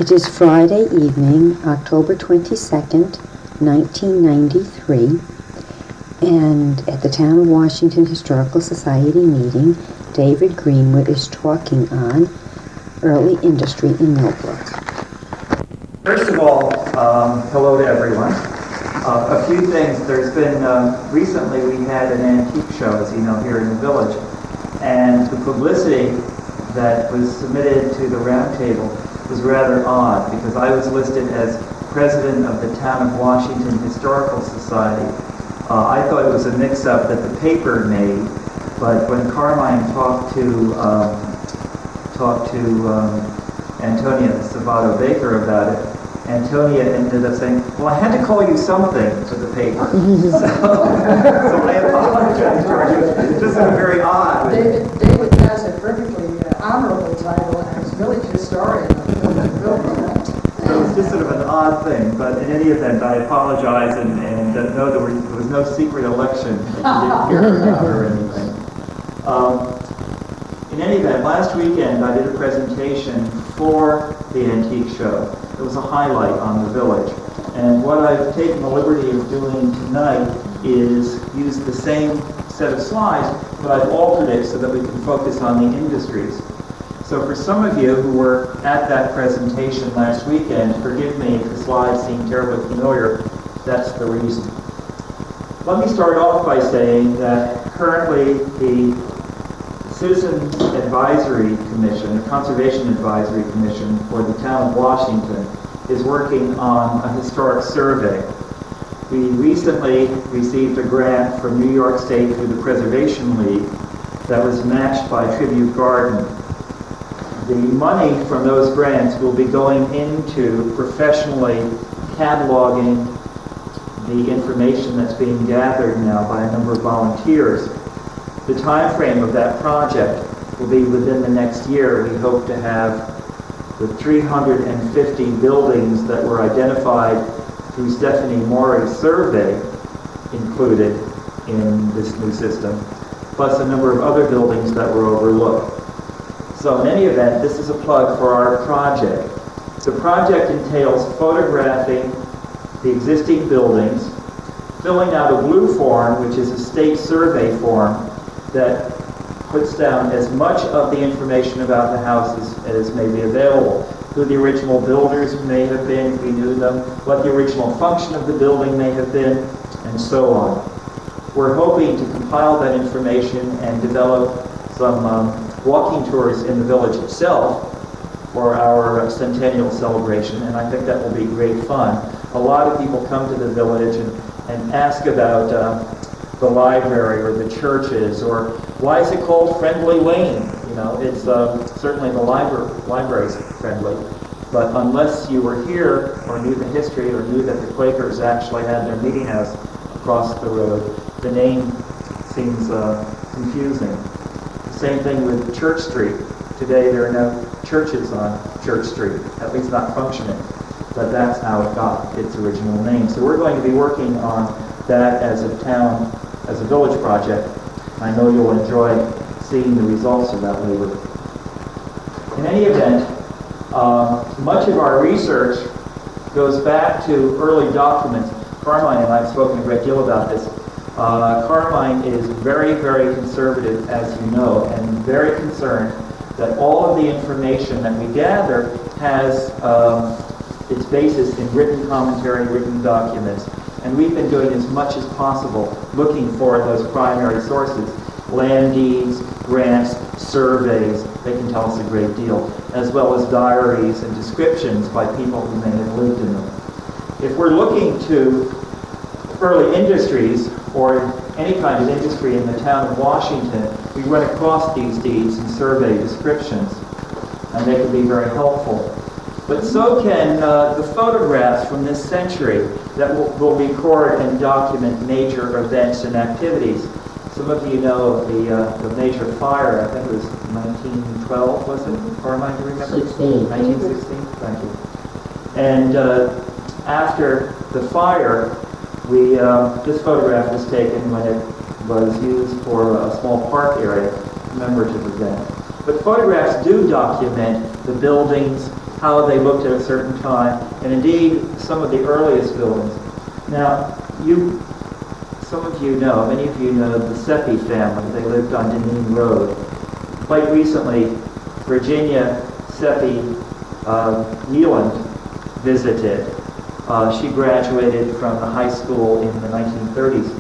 It is Friday evening, October 22nd, 1993, and at the Town of Washington Historical Society meeting, David Greenwood is talking on early industry in Millbrook. First of all, hello to everyone. A few things. There's been, recently we had an antique show, as you know, here in the village, and the publicity that was submitted to the roundtable was rather odd, because I was listed as president of the Town of Washington Historical Society. I thought it was a mix-up that the paper made, but when Carmine talked to Antonia Savato Baker about it, Antonia ended up saying, well, I had to call you something to the paper. so I apologize, George. It's just very odd. David has a perfectly honorable title as village historian of Millbrook. So it's just sort of an odd thing, but in any event, I apologize and know there was no secret election or anything. In any event, last weekend I did a presentation for the antique show. It was a highlight on the village. And what I've taken the liberty of doing tonight is use the same set of slides, but I've altered it so that we can focus on the industries. So for some of you who were at that presentation last weekend, forgive me if the slides seem terribly familiar, that's the reason. Let me start off by saying that currently the Citizens Advisory Commission, the Conservation Advisory Commission for the Town of Washington, is working on a historic survey. We recently received a grant from New York State through the Preservation League that was matched by Tribute Garden. The money from those grants will be going into professionally cataloging the information that's being gathered now by a number of volunteers. The time frame of that project will be within the next year. We hope to have the 350 buildings that were identified through Stephanie Morey's survey included in this new system, plus a number of other buildings that were overlooked. So in any event, this is a plug for our project. The project entails photographing the existing buildings, filling out a blue form, which is a state survey form, that puts down as much of the information about the houses as may be available. Who the original builders may have been, if we knew them, what the original function of the building may have been, and so on. We're hoping to compile that information and develop some walking tours in the village itself for our centennial celebration, and I think that will be great fun. A lot of people come to the village and ask about the library or the churches, or why is it called Friendly Lane? You know, it's certainly the library's friendly, but unless you were here or knew the history or knew that the Quakers actually had their meeting house across the road, the name seems confusing. The same thing with Church Street. Today there are no churches on Church Street, at least not functioning, but that's how it got its original name. So we're going to be working on that as a town, as a village project. I know you'll enjoy seeing the results of that labor. In any event, much of our research goes back to early documents. Carmine and I have spoken a great deal about this. Carmine is very, very conservative, as you know, and very concerned that all of the information that we gather has its basis in written commentary, written documents. And we've been doing as much as possible looking for those primary sources. Land deeds, grants, surveys, they can tell us a great deal, as well as diaries and descriptions by people who may have lived in them. If we're looking to early industries or any kind of industry in the town of Washington, we run across these deeds and survey descriptions, and they can be very helpful. But so can the photographs from this century that will record and document major events and activities. Some of you know of the major fire, I think it was 1912, was it? Carmine, do you remember? 1916, thank you. And after the fire, this photograph was taken when it was used for a small park area, commemorative event. But photographs do document the buildings how they looked at a certain time, and indeed some of the earliest buildings. Now, some of you know, many of you know the Seppi family. They lived on Deneen Road. Quite recently, Virginia Seppi Neeland visited. She graduated from the high school in the 1930s,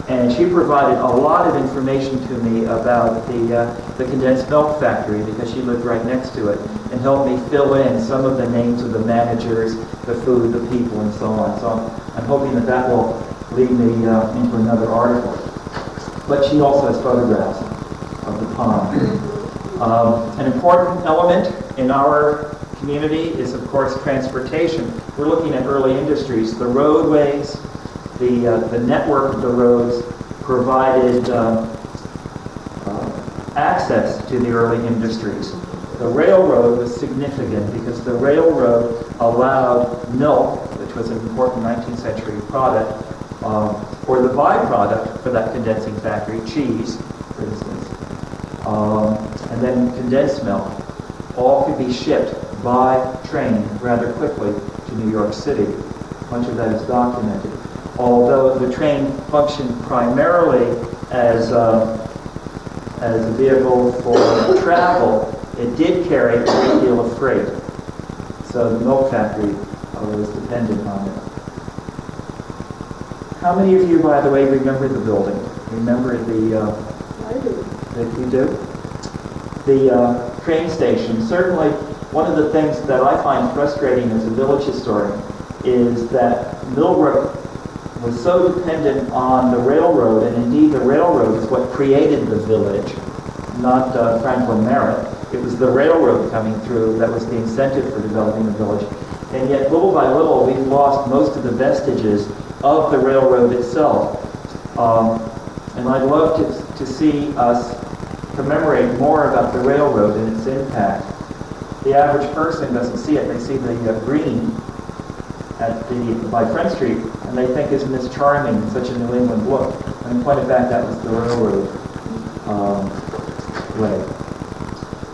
and she provided a lot of information to me about the condensed milk factory because she lived right next to it, and helped me fill in some of the names of the managers, the food, the people, and so on. So I'm hoping that will lead me into another article. But she also has photographs of the pond. An important element in our community is, of course, transportation. We're looking at early industries. The roadways, the network of the roads provided access to the early industries. The railroad was significant because the railroad allowed milk, which was an important 19th century product, or the byproduct for that condensing factory, cheese, for instance, and then condensed milk, all could be shipped by train rather quickly to New York City. Much of that is documented. Although the train functioned primarily as a vehicle for travel, it did carry a great deal of freight. So the milk factory was dependent on it. How many of you, by the way, remember the building? Remember the... I do. You do? The train station. Certainly, one of the things that I find frustrating as a village historian is that Millbrook was so dependent on the railroad, and indeed the railroad is what created the village, not Franklin Merritt. It was the railroad coming through that was the incentive for developing the village. And yet, little by little, we've lost most of the vestiges of the railroad itself. And I'd love to see us commemorate more about the railroad and its impact. The average person doesn't see it. They see the green by Front Street, and they think, isn't this charming, in such a New England look? And in point of fact, that was the railroad way.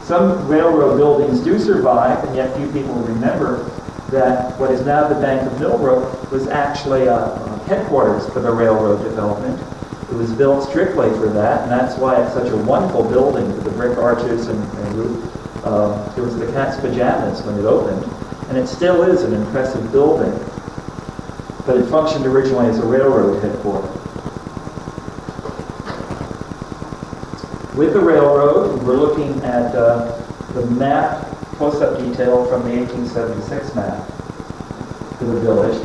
Some railroad buildings do survive, and yet few people remember that what is now the Bank of Millbrook was actually headquarters for the railroad development. It was built strictly for that, and that's why it's such a wonderful building with the brick arches and roof. It was the cat's pajamas when it opened, and it still is an impressive building. But it functioned originally as a railroad headquarters. With the railroad, we're looking at the map, close-up detail from the 1876 map for the village.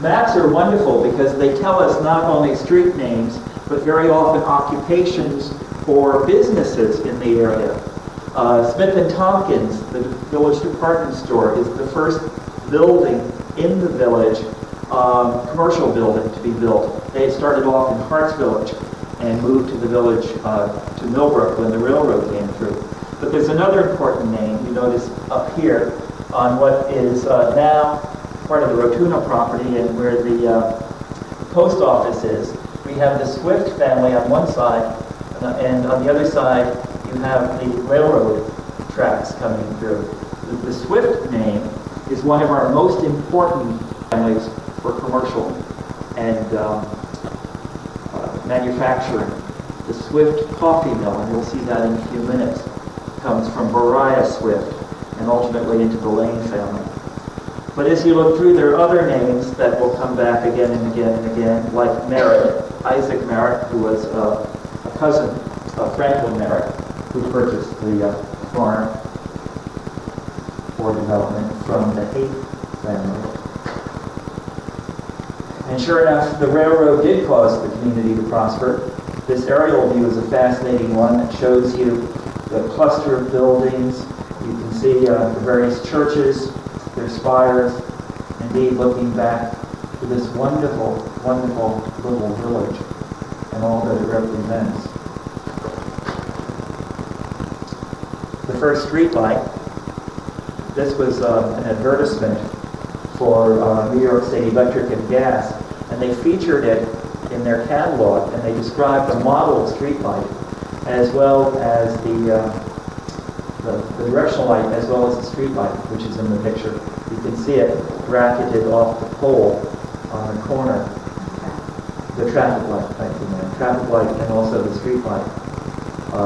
Maps are wonderful because they tell us not only street names, but very often occupations for businesses in the area. Smith & Tompkins, the village department store, is the first building in the village, commercial building to be built. They had started off in Harts Village and moved to the village, to Millbrook when the railroad came through. But there's another important name you notice up here on what is now part of the Rotuna property and where the post office is. We have the Swift family on one side, and on the other side you have the railroad tracks coming through. The Swift name is one of our most important families for commercial and manufacturing. The Swift coffee mill, and you'll see that in a few minutes, comes from Beriah Swift and ultimately into the Lane family. But as you look through, there are other names that will come back again and again and again, like Merritt, Isaac Merritt, who was a cousin of Franklin Merritt, who purchased the farm for development from the Haight family. And sure enough, the railroad did cause the community to prosper. This aerial view is a fascinating one that shows you the cluster of buildings. You can see the various churches, their spires, indeed looking back to this wonderful, wonderful little village and all that it represents. The first street light, this was an advertisement for New York State Electric and Gas, and they featured it in their catalog, and they described the model street light as well as the the directional light as well as the street light, which is in the picture. You can see it bracketed off the pole on the corner. The traffic light, thank you, ma'am. Traffic light and also the street light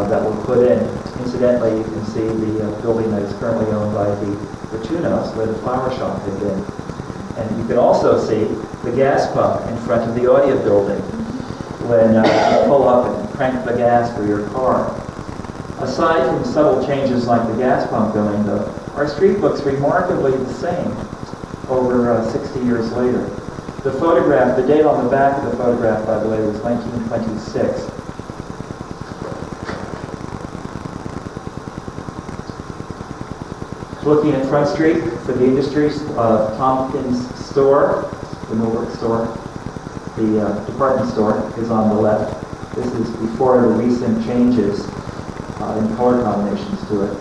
that were put in. Incidentally, you can see the building that is currently owned by the TOWNH, where the flower shop had been. And you can also see the gas pump in front of the audio building when you pull up and crank the gas for your car. Aside from subtle changes like the gas pump going, though, our street looks remarkably the same over 60 years later. The photograph, the date on the back of the photograph, by the way, was 1926. Looking at Front Street for the industries, Tompkins store, the Millbrook store, the department store is on the left. This is before the recent changes in color combinations to it.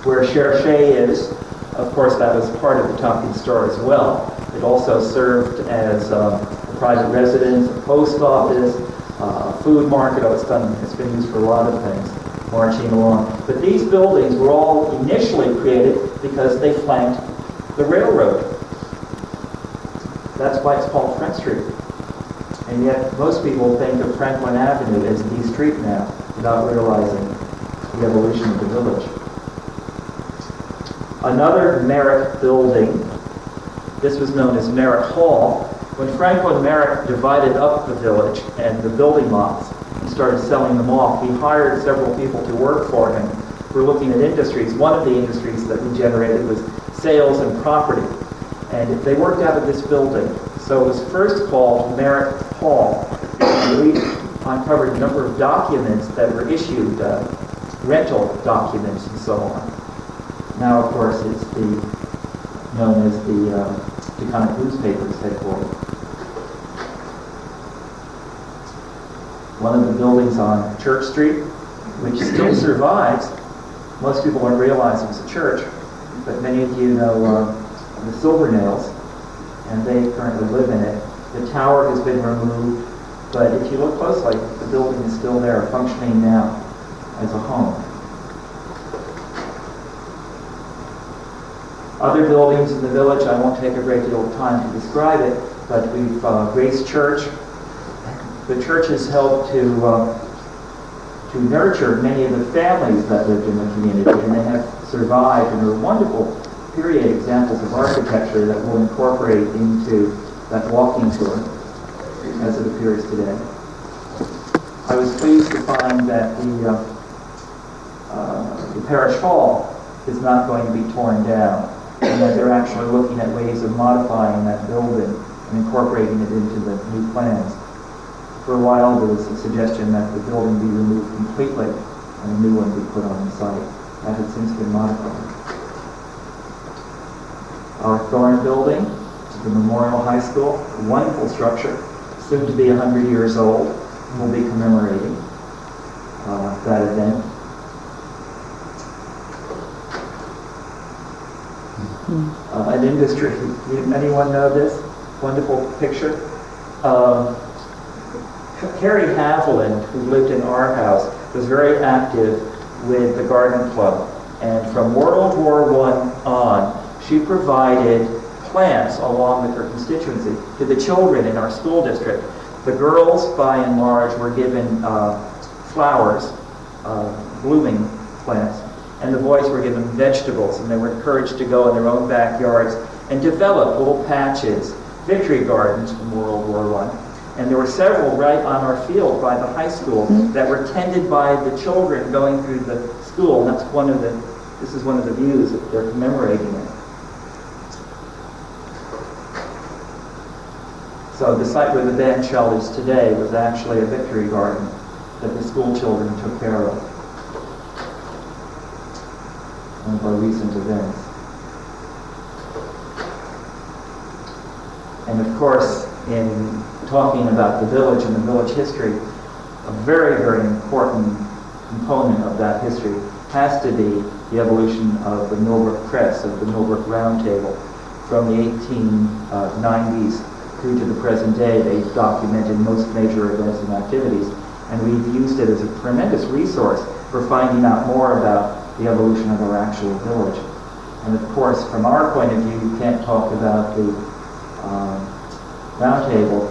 Where Cherchez is, of course, that was part of the Tompkins store as well. It also served as a private residence, a post office, a food market. It's been used for a lot of things, marching along. But these buildings were all initially created because they flanked the railroad. That's why it's called Front Street. And yet most people think of Franklin Avenue as the street now, without realizing the evolution of the village. Another Merrick building, this was known as Merrick Hall. When Franklin Merrick divided up the village and the building lots and started selling them off, he hired several people to work for him. We're looking at industries. One of the industries that we generated was sales and property. And they worked out of this building. So it was first called Merrick Hall. We uncovered a number of documents that were issued, rental documents and so on. Now, of course, it's known as the Taconic Newspapers headquarters. One of the buildings on Church Street, which still survives. Most people don't realize it was a church, but many of you know the Silvernails, and they currently live in it. The tower has been removed, but if you look closely, the building is still there, functioning now as a home. Other buildings in the village, I won't take a great deal of time to describe it, but we've Grace Church. The church has helped to nurture many of the families that lived in the community, and they have survived, and are wonderful period examples of architecture that we'll incorporate into that walking tour as it appears today. I was pleased to find that the parish hall is not going to be torn down, and that they're actually looking at ways of modifying that building and incorporating it into the new plans. For a while there was a suggestion that the building be removed completely and a new one be put on the site. That has since been modified. Our Thorne building, the Memorial High School, a wonderful structure, soon to be 100 years old. We'll be commemorating that event. An industry, anyone know this wonderful picture? Carrie Haviland, who lived in our house, was very active with the Garden Club. And from World War I on, she provided plants along with her constituency to the children in our school district. The girls, by and large, were given flowers, blooming plants, and the boys were given vegetables, and they were encouraged to go in their own backyards and develop little patches, victory gardens from World War I. And there were several right on our field by the high school that were tended by the children going through the school. And this is one of the views that they're commemorating it. So the site where the band shell is today was actually a victory garden that the school children took care of. One of our recent events. And of course, in talking about the village and the village history, a very, very important component of that history has to be the evolution of the Millbrook Press, of the Millbrook Round Table. From the 1890s through to the present day, they've documented most major events and activities, and we've used it as a tremendous resource for finding out more about the evolution of our actual village. And of course, from our point of view, you can't talk about the Round Table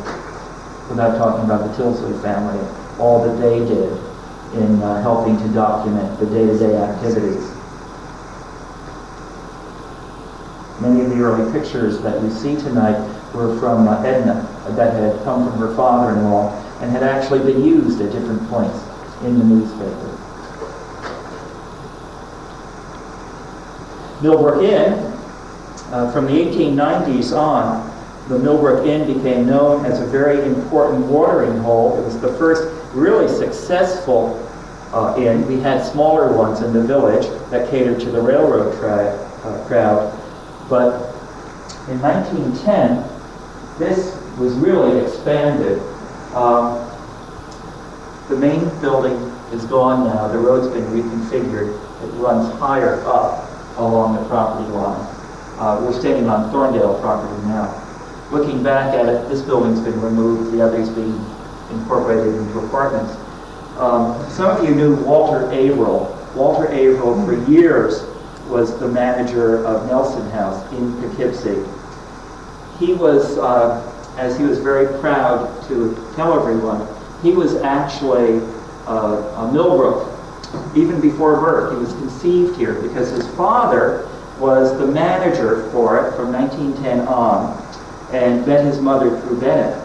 without talking about the Tilsley family, all that they did in helping to document the day-to-day activities. Many of the early pictures that you see tonight were from Edna, that had come from her father-in-law and had actually been used at different points in the newspaper. Millbrook Inn, from the 1890s on, the Millbrook Inn became known as a very important watering hole. It was the first really successful inn. We had smaller ones in the village that catered to the railroad crowd. But in 1910, this was really expanded. The main building is gone now. The road's been reconfigured. It runs higher up along the property line. We're standing on Thorndale property now. Looking back at it, this building's been removed, the others being incorporated into apartments. Some of you knew Walter Averill. Walter Averill, for years, was the manager of Nelson House in Poughkeepsie. He was, as he was very proud to tell everyone, he was actually a Millbrook. Even before birth, he was conceived here because his father was the manager for it from 1910 on, and met his mother through Bennett.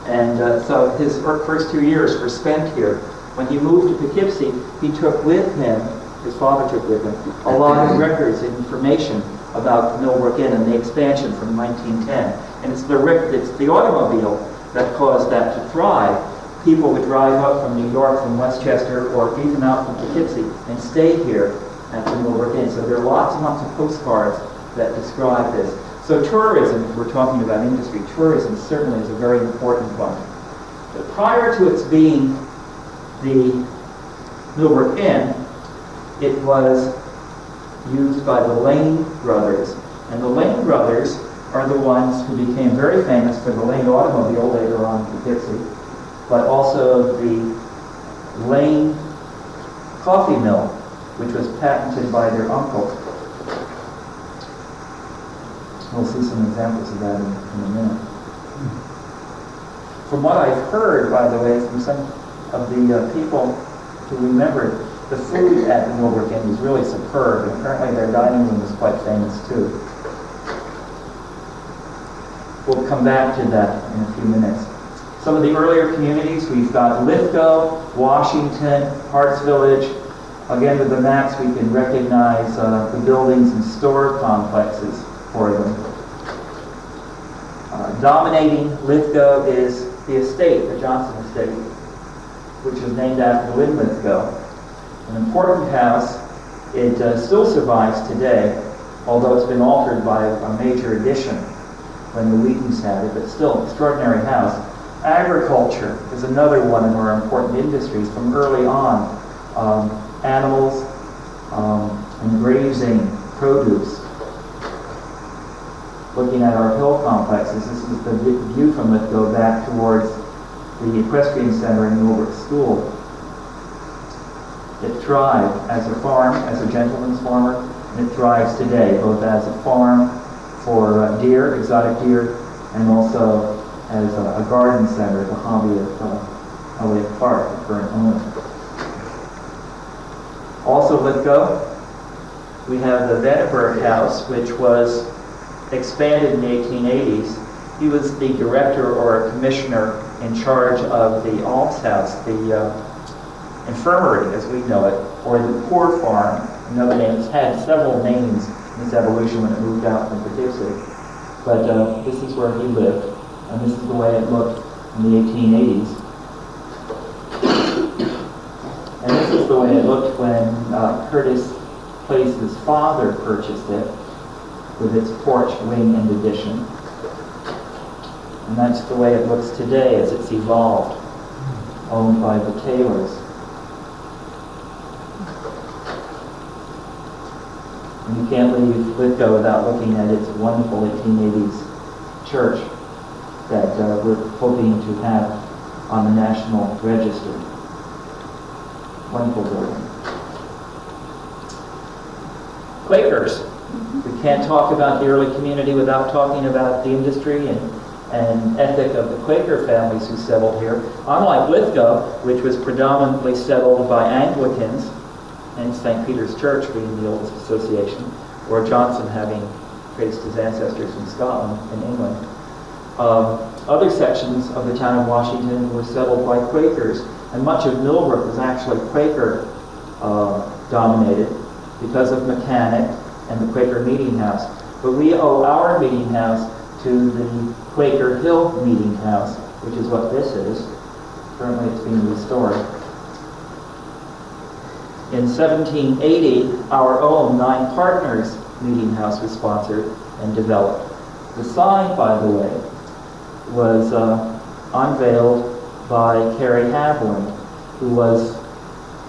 And so his first 2 years were spent here. When he moved to Poughkeepsie, he took with him, his father took with him, a lot of records and information about Millbrook Inn and the expansion from 1910. And it's the automobile that caused that to thrive. People would drive up from New York, from Westchester, or even out from Poughkeepsie, and stay here at the Millbrook Inn. So there are lots and lots of postcards that describe this. So tourism, if we're talking about industry, tourism certainly is a very important one. But prior to its being the Millbrook Inn, it was used by the Lane brothers. And the Lane brothers are the ones who became very famous for the Lane automobile later on in Poughkeepsie, but also the Lane coffee mill, which was patented by their uncle. We'll see some examples of that in a minute. From what I've heard, by the way, from some of the people who remembered, the food at the Millbrook Inn was really superb, and apparently their dining room was quite famous too. We'll come back to that in a few minutes. Some of the earlier communities, we've got Lithgow, Washington, Harts Village. Again, with the maps, we can recognize the buildings and store complexes for them. Dominating Lithgow is the estate, the Johnson estate, which is named after Lynn Lithgow. An important house. It still survives today, although it's been altered by a major addition when the Wheatons had it, but still, extraordinary house. Agriculture is another one of our important industries from early on. Animals and grazing, produce. Looking at our hill complexes, this is the view from Lithgow back towards the equestrian center in Millbrook School. It thrived as a farm, as a gentleman's farmer, and it thrives today, both as a farm for deer, exotic deer, and also as a garden center, the hobby of Elliott Park, the current owner. Also Lithgow, we have the Vandenberg House, which was expanded in the 1880s. He was the director or a commissioner in charge of the almshouse, the infirmary as we know it, or the poor farm. Another name. It's had several names in its evolution when it moved out from Poughkeepsie. But this is where he lived, and this is the way it looked in the 1880s. And this is the way it looked when Curtis Place's father purchased it, with its porch, wing, and addition. And that's the way it looks today as it's evolved, owned by the Taylors. And you can't leave Lithgow without looking at its wonderful 1880s church that we're hoping to have on the National Register. Wonderful building. Quakers. We can't talk about the early community without talking about the industry and ethic of the Quaker families who settled here. Unlike Lithgow, which was predominantly settled by Anglicans, and St. Peter's Church being the oldest association, or Johnson having traced his ancestors from Scotland and England. Other sections of the town of Washington were settled by Quakers, and much of Millbrook was actually Quaker dominated because of Mechanic and the Quaker Meeting House. But we owe our meeting house to the Quaker Hill Meeting House, which is what this is. Currently it's being restored. In 1780, our own Nine Partners Meeting House was sponsored and developed. The sign, by the way, was unveiled by Carrie Havland, who was,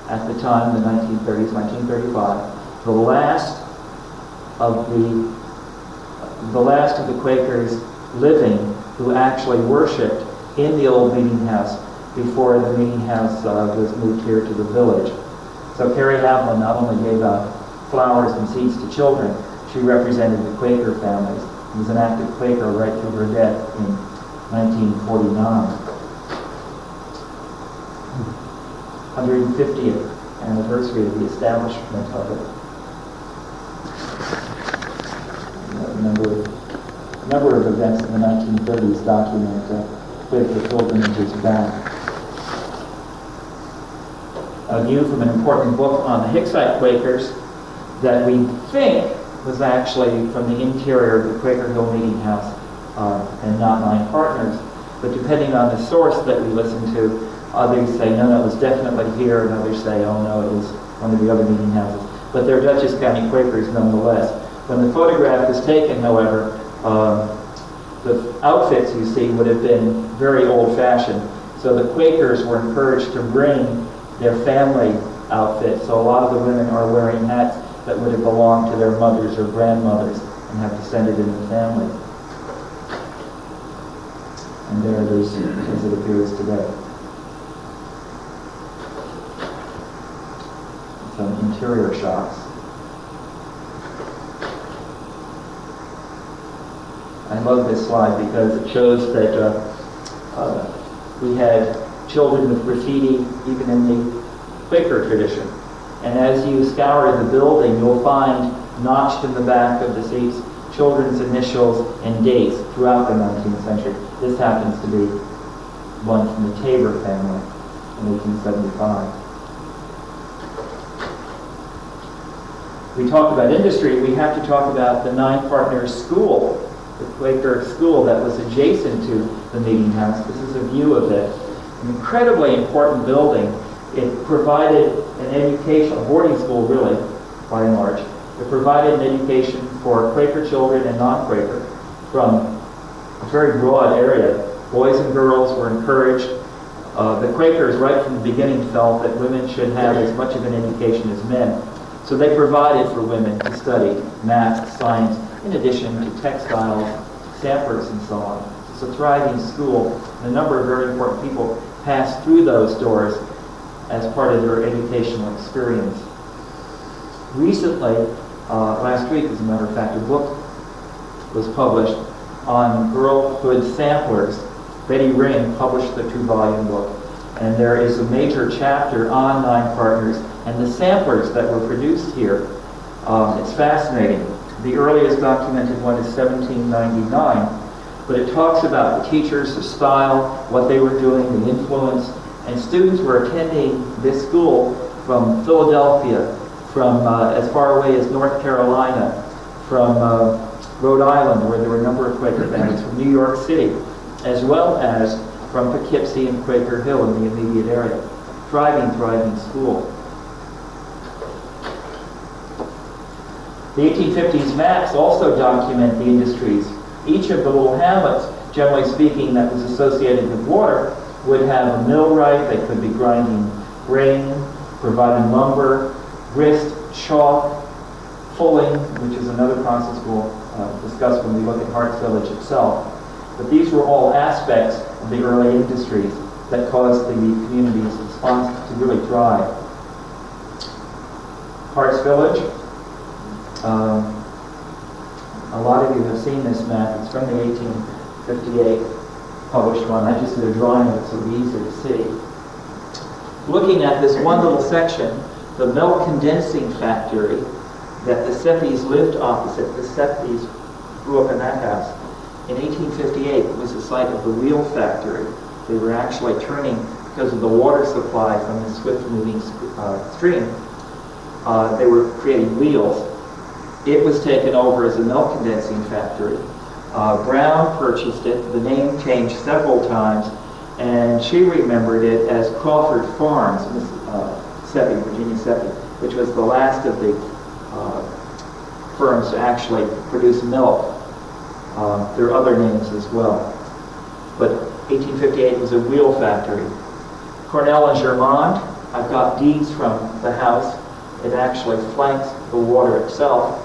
at the time, the 1930s, 1935, the last of the Quakers living who actually worshipped in the old meeting house before the meeting house was moved here to the village. So Carrie Havland not only gave out flowers and seeds to children, she represented the Quaker families. She was an active Quaker right through her death in 1949. 150th anniversary of the establishment of it. A number of events in the 1930s document Quaker pilgrimages back. A view from an important book on the Hicksite Quakers that we think was actually from the interior of the Quaker Hill Meeting House and not Nine Partners. But depending on the source that we listen to, others say, no, it was definitely here, and others say, oh no, it was one of the other meeting houses. But they're Dutchess County Quakers nonetheless. When the photograph was taken, however, the outfits you see would have been very old-fashioned. So the Quakers were encouraged to bring their family outfits. So a lot of the women are wearing hats that would have belonged to their mothers or grandmothers and have descended in the family. And there it is as it appears today. Some interior shots. I love this slide because it shows that we had children with graffiti even in the Quaker tradition. And as you scour the building, you'll find notched in the back of the seats children's initials and dates throughout the 19th century. This happens to be one from the Tabor family in 1875. We talk about industry, we have to talk about the Nine Partners School, the Quaker school that was adjacent to the meeting house. This is a view of it. An incredibly important building. It provided an education, a boarding school really, by and large. It provided an education for Quaker children and non-Quaker from a very broad area. Boys and girls were encouraged. The Quakers right from the beginning felt that women should have as much of an education as men. So they provided for women to study math, science, in addition to textiles, samplers, and so on. It's a thriving school, and a number of very important people passed through those doors as part of their educational experience. Recently, last week, as a matter of fact, a book was published on girlhood samplers. Betty Ring published the 2-volume book, and there is a major chapter on Nine Partners and the samplers that were produced here. It's fascinating. The earliest documented one is 1799, but it talks about the teachers, the style, what they were doing, the influence, and students were attending this school from Philadelphia, from as far away as North Carolina, from Rhode Island, where there were a number of Quaker families, from New York City, as well as from Poughkeepsie and Quaker Hill in the immediate area. Thriving school. The 1850s maps also document the industries. Each of the little hamlets, generally speaking, that was associated with water, would have a millwright. They could be grinding grain, providing lumber, grist, chalk, fulling, which is another process we'll discuss when we look at Hart's Village itself. But these were all aspects of the early industries that caused the community's response to really thrive. Hart's Village, A lot of you have seen this map. It's from the 1858 published one. I just did a drawing of it so it's easier to see. Looking at this one little section, the milk condensing factory that the Seppis lived opposite, the Seppis grew up in that house. In 1858 was the site of the wheel factory. They were actually turning, because of the water supply from the swift-moving stream, they were creating wheels. It was taken over as a milk condensing factory. Brown purchased it. The name changed several times, and she remembered it as Crawford Farms, Seppi, Virginia Seppi, which was the last of the firms to actually produce milk. There are other names as well. But 1858 was a wheel factory. Cornell and Germond, I've got deeds from the house. It actually flanks the water itself.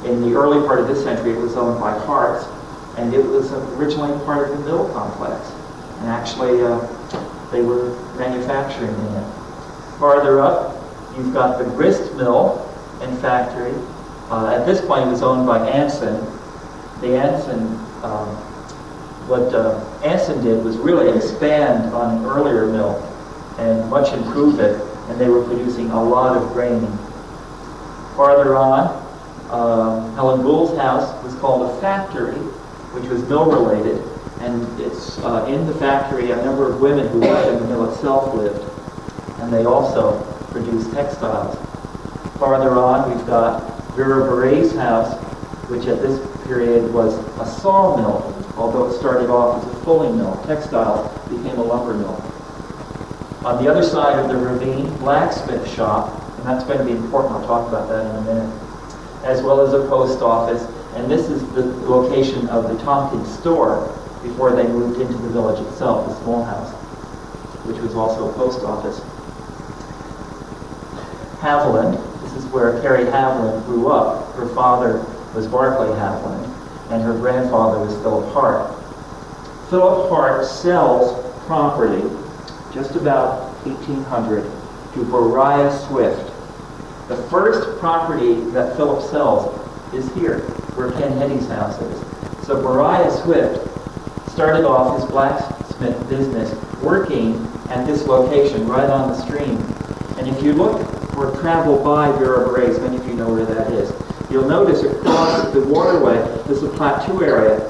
In the early part of this century, it was owned by Hart's, and it was originally part of the mill complex. And actually, they were manufacturing in it. Farther up, you've got the grist mill and factory. At this point, it was owned by Anson. The Anson, what Anson did was really expand on an earlier mill and much improve it, and they were producing a lot of grain. Farther on, Helen Gould's house was called a factory, which was mill-related, and it's in the factory a number of women who worked in the mill itself lived, and they also produced textiles. Farther on, we've got Vera Beret's house, which at this period was a sawmill, although it started off as a fulling mill. Textiles became a lumber mill. On the other side of the ravine, blacksmith shop, and that's going to be important, I'll talk about that in a minute, as well as a post office, and this is the location of the Tompkins store before they moved into the village itself, the small house, which was also a post office. Haviland, this is where Carrie Haviland grew up. Her father was Barclay Haviland, and her grandfather was Philip Hart. Philip Hart sells property just about 1800 to Beriah Swift. The first property that Philip sells is here, where Ken Hetty's house is. So Beriah Swift started off his blacksmith business working at this location right on the stream. And if you look or travel by Vera Beret's, many of you know where that is, you'll notice across the waterway there's a plateau area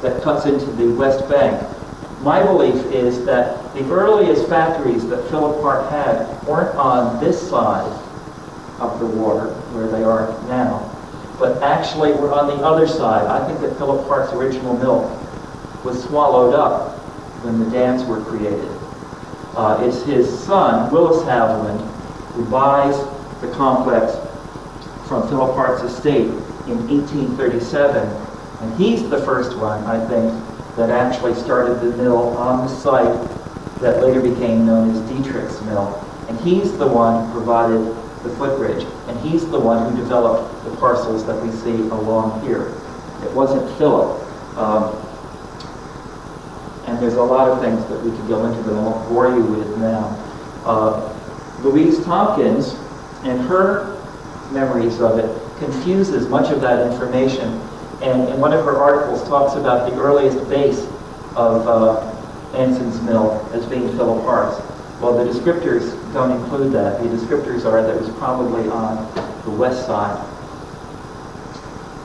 that cuts into the west bank. My belief is that the earliest factories that Philip Hart had weren't on this side of the water, where they are now, but actually were on the other side. I think that Philip Hart's original mill was swallowed up when the dams were created. It's his son, Willis Haviland, who buys the complex from Philip Hart's estate in 1837, and he's the first one, I think, that actually started the mill on the site that later became known as Dietrich's Mill. And he's the one who provided the footbridge, and he's the one who developed the parcels that we see along here. It wasn't Philip. And there's a lot of things that we could go into that I won't bore you with now. Louise Tompkins and her memories of it confuses much of that information, and in one of her articles talks about the earliest base of Anson's mill as being Philip Hart's. Well, the descriptors don't include that. The descriptors are that it was probably on the west side.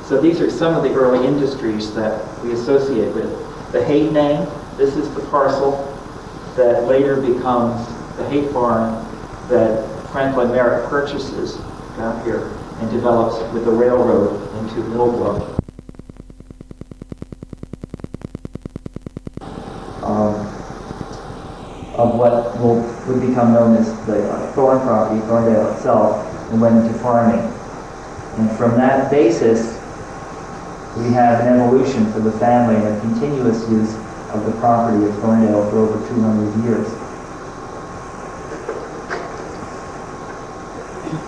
So these are some of the early industries that we associate with. The Haight name, this is the parcel that later becomes the Haight Farm that Franklin Merritt purchases down here and develops with the railroad into Millbrook. Of what would become known as the Thorne property, Thorndale itself, and went into farming. And from that basis, we have an evolution for the family and a continuous use of the property of Thorndale for over 200 years.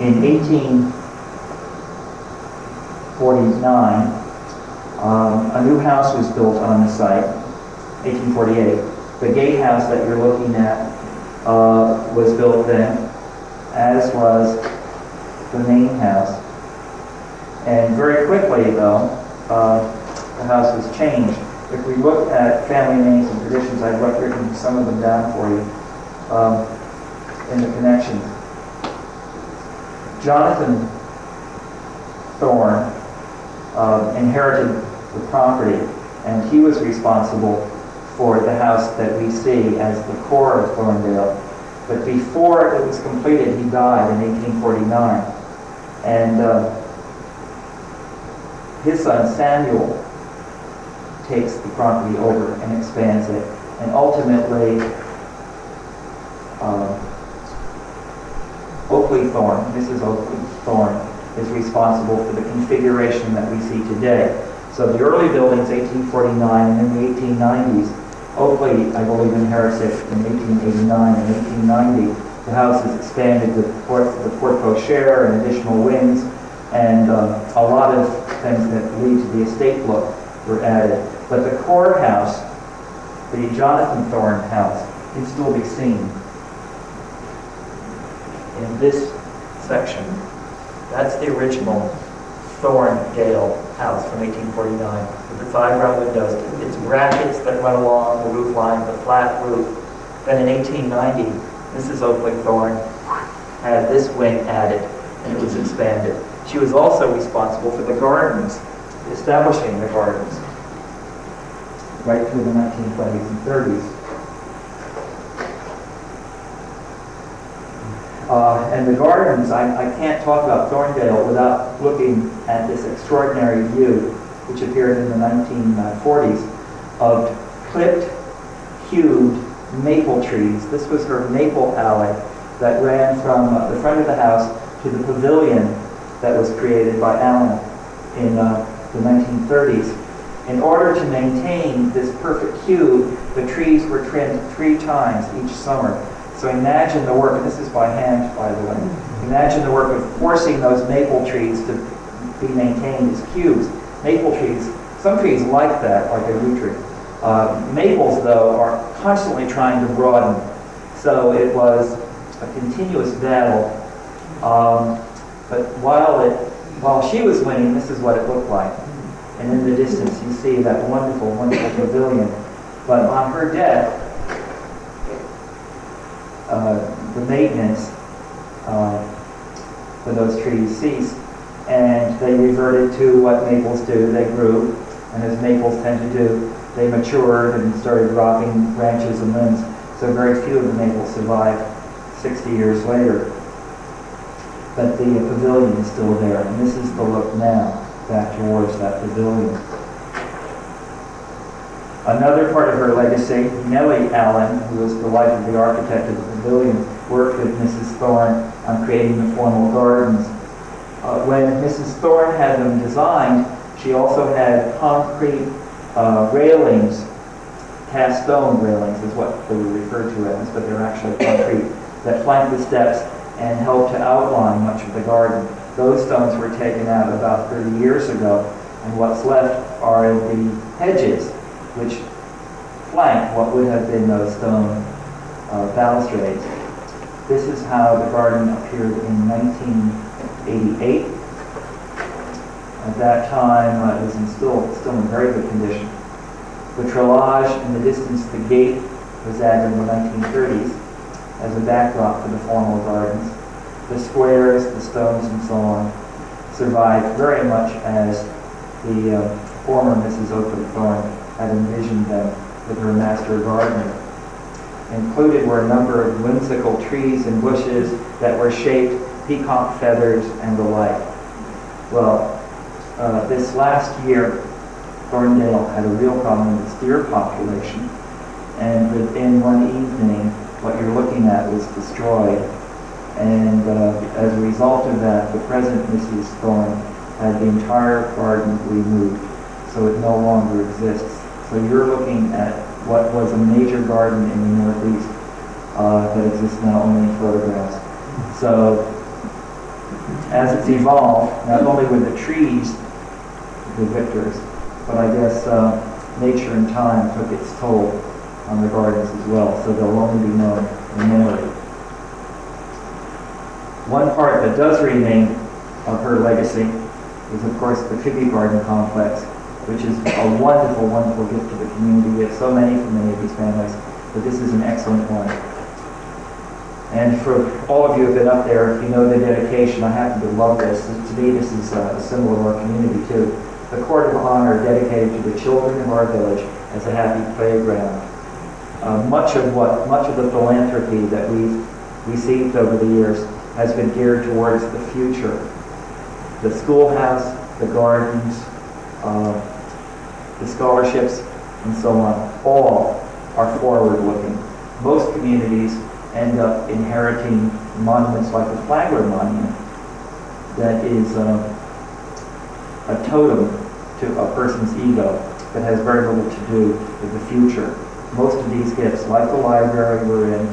In 1849, a new house was built on the site, 1848. The gatehouse that you're looking at was built then, as was the main house. And very quickly, though, the house was changed. If we look at family names and traditions, I've written some of them down for you in the connections. Jonathan Thorne inherited the property, and he was responsible for the house that we see as the core of Thorndale. But before it was completed, he died in 1849. And his son Samuel takes the property over and expands it. And ultimately, Oakley Thorne, Mrs. Oakley Thorne, is responsible for the configuration that we see today. So the early buildings, 1849, and in the 1890s, Oakley, I believe, inherits it in 1889 and 1890. The house is expanded with the porte-cochere and additional wings, and a lot of things that lead to the estate look were added. But the core house, the Jonathan Thorne house, can still be seen in this section. That's the original Thorndale house from 1849 with the 5 round windows. It's brackets that run along the roof line, the flat roof. Then in 1890, Mrs. Oakley Thorne had this wing added, and it was expanded. She was also responsible for the gardens, establishing the gardens, right through the 1920s and 30s. And the gardens, I can't talk about Thorndale without looking at this extraordinary view, which appeared in the 1940s, of clipped, hewed maple trees. This was her maple alley that ran from the front of the house to the pavilion that was created by Allen in the 1930s. In order to maintain this perfect hue, the trees were trimmed 3 times each summer. So imagine the work, and this is by hand, by the way. Imagine the work of forcing those maple trees to be maintained as cubes. Maple trees, some trees like that, like a yew tree. Maples, though, are constantly trying to broaden. So it was a continuous battle. But while she was winning, this is what it looked like. And in the distance, you see that wonderful, wonderful pavilion. But on her death, the maintenance for those trees ceased, and they reverted to what maples do. They grew, and as maples tend to do, they matured and started dropping branches and limbs. So very few of the maples survived 60 years later. But the pavilion is still there, and this is the look now back towards that pavilion. Another part of her legacy, Nellie Allen, who was the wife of the architect of the pavilion, worked with Mrs. Thorne on creating the formal gardens. When Mrs. Thorne had them designed, she also had concrete railings, cast stone railings is what they were referred to as, but they're actually concrete, that flanked the steps and helped to outline much of the garden. Those stones were taken out about 30 years ago, and what's left are the hedges, which flank what would have been those stone balustrades. This is how the garden appeared in 1988. At that time, it was still in very good condition. The treillage in the distance, the gate, was added in the 1930s as a backdrop for the formal gardens. The squares, the stones, and so on survived very much as the former Mrs. Oakley Thorne had envisioned them with her master gardener. Included were a number of whimsical trees and bushes that were shaped, peacock feathers, and the like. Well, this last year, Thorndale had a real problem with its deer population, and within one evening, what you're looking at was destroyed. And as a result of that, the present Mrs. Thorne had the entire garden removed, so it no longer exists. So you're looking at what was a major garden in the Northeast that exists now only in photographs. So as it's evolved, not only were the trees the victors, but I guess nature and time took its toll on the gardens as well, so they'll only be known in memory. One part that does remain of her legacy is, of course, the Tribute Garden Complex, which is a wonderful, wonderful gift to the community. We have so many from many of these families, but this is an excellent one. And for all of you who have been up there, you know the dedication. I happen to love this. To me, this is a symbol of our community, too. The Court of Honor dedicated to the children of our village as a happy playground. Much of the philanthropy that we've received over the years has been geared towards the future. The schoolhouse, the gardens, the scholarships, and so on, all are forward-looking. Most communities end up inheriting monuments like the Flagler Monument that is a totem to a person's ego that has very little to do with the future. Most of these gifts, like the library we're in,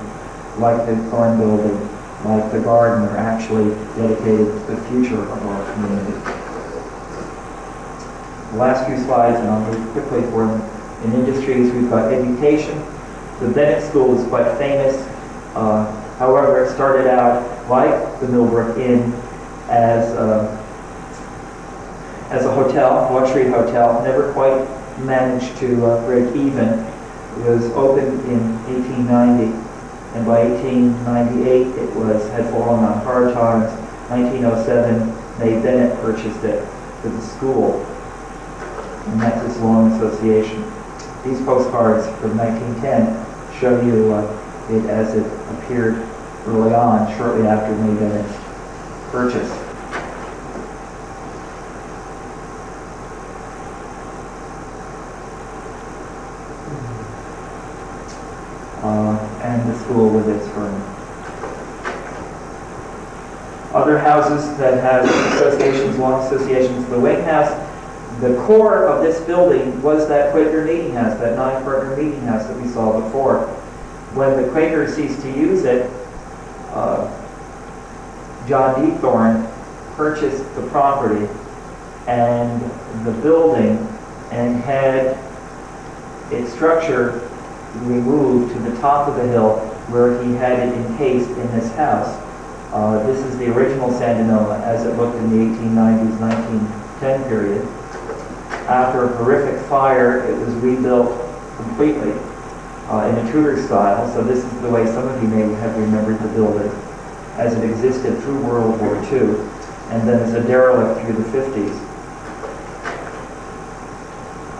like the Thorn Building, like the garden, are actually dedicated to the future of our community. The last few slides, and I'll move quickly for them. In industries, we've got education. The Bennett School is quite famous. However, it started out like the Millbrook Inn as a hotel, luxury hotel. Never quite managed to break even. It was opened in 1890, and by 1898 it had fallen on hard times. 1907, May Bennett purchased it for the school, and that's its long association. These postcards from 1910 show you it as it appeared early on, shortly after May Bennett's purchase. And the school with its firm. Other houses that have associations, long associations, the Wing House. The core of this building was that Quaker meeting house, that 9-partner meeting house that we saw before. When the Quakers ceased to use it, John D. Thorne purchased the property and the building and had its structure removed to the top of the hill where he had it encased in this house. This is the original Sandinoma as it looked in the 1890s, 1910 period. After a horrific fire, it was rebuilt completely in a Tudor style. So this is the way some of you may have remembered the building as it existed through World War II, and then as a derelict through the 50s.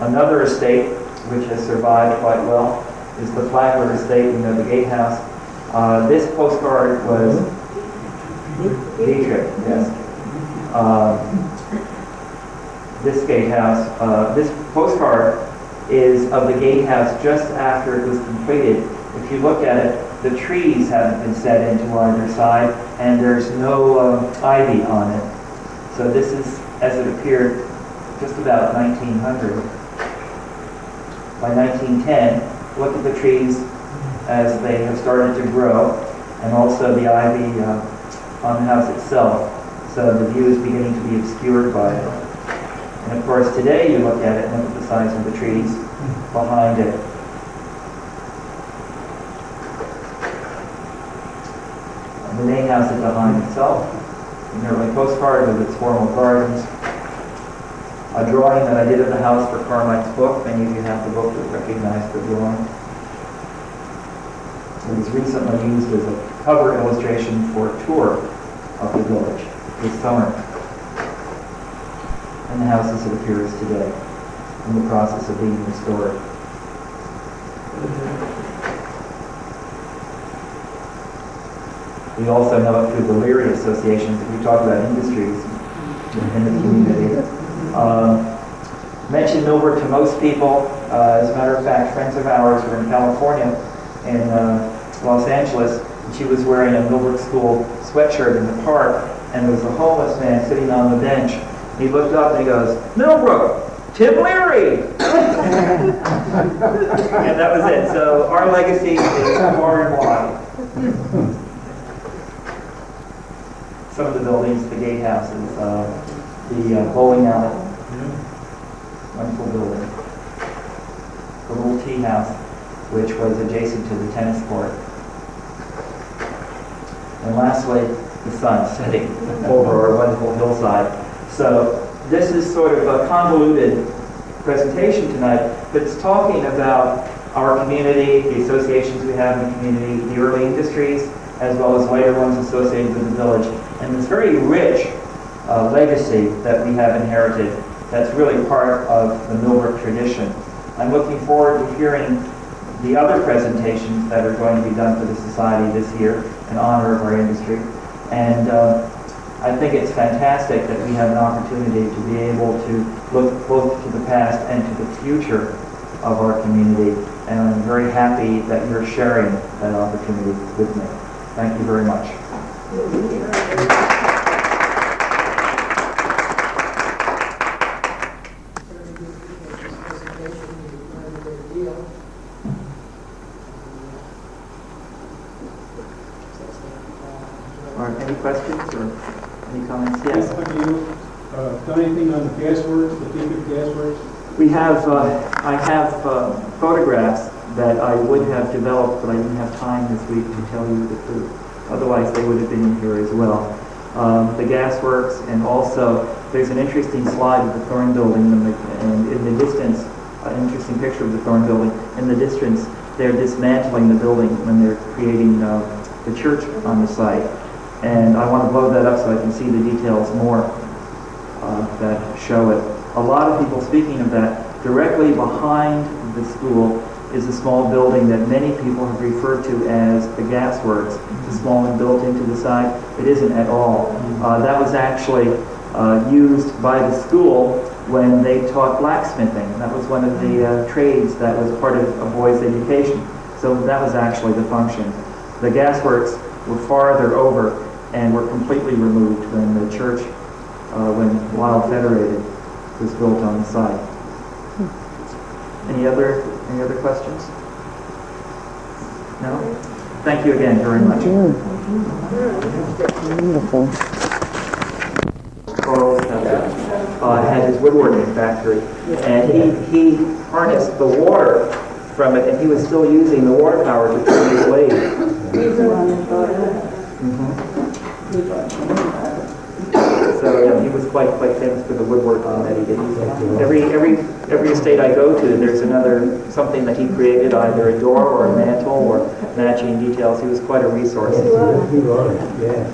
Another estate which has survived quite well is the Flagler estate, you know, the gatehouse. This postcard was Dietrich, yes. This gatehouse, this postcard is of the gatehouse just after it was completed. If you look at it, the trees haven't been set into either side, and there's no ivy on it. So this is as it appeared just about 1900. By 1910, look at the trees as they have started to grow, and also the ivy on the house itself. So the view is beginning to be obscured by it. And of course, today you look at it and look at the size of the trees behind it. And the main house is behind itself. An early postcard with its formal gardens. A drawing that I did of the house for Carmike's book. Many of you have the book that recognize the drawing. It was recently used as a cover illustration for a tour of the village this summer. And the house as it appears today, in the process of being restored. We also know it through the Leary associations. We talk about industries in the community. Mention Millbrook to most people. As a matter of fact, friends of ours were in California, in Los Angeles, and she was wearing a Millbrook School sweatshirt in the park, and there was a homeless man sitting on the bench. He looked up and he goes, "Millbrook, Tim Leary!" And that was it. So our legacy is far and wide. Some of the buildings, the gatehouses, the bowling alley, wonderful building. The little tea house, which was adjacent to the tennis court. And lastly, the sun setting over our wonderful whole hillside. So this is sort of a convoluted presentation tonight, but it's talking about our community, the associations we have in the community, the early industries, as well as later ones associated with the village, and this very rich legacy that we have inherited that's really part of the Millbrook tradition. I'm looking forward to hearing the other presentations that are going to be done for the Society this year in honor of our industry. And I think it's fantastic that we have an opportunity to be able to look both to the past and to the future of our community. And I'm very happy that you're sharing that opportunity with me. Thank you very much. Any questions or any comments? Yes. Have you done anything on the gasworks, the Greenwood gasworks? We have, I have photographs that I would have developed, but I didn't have time this week to tell you the truth. Otherwise, they would have been in here as well. The gasworks, and also there's an interesting slide of the Thorn Building, and in the distance, an interesting picture of the Thorn Building. In the distance, they're dismantling the building when they're creating the church on the site. And I want to blow that up so I can see the details more that show it. A lot of people, speaking of that, directly behind the school is a small building that many people have referred to as the gasworks. It's a small one built into the side. It isn't at all. That was actually used by the school when they taught blacksmithing. That was one of the trades that was part of a boy's education. So that was actually the function. The gasworks were farther over and were completely removed when the church, when Wild Federated was built on the site. Any other questions? No? Thank you again very much. Wonderful. Carl had his woodworking factory, and he harnessed the water from it, and he was still using the water power to turn his lathe. So yeah, he was quite famous for the woodworking that he did. Every estate I go to, there's something that he created, either a door or a mantle or matching details. He was quite a resource. He was, yeah.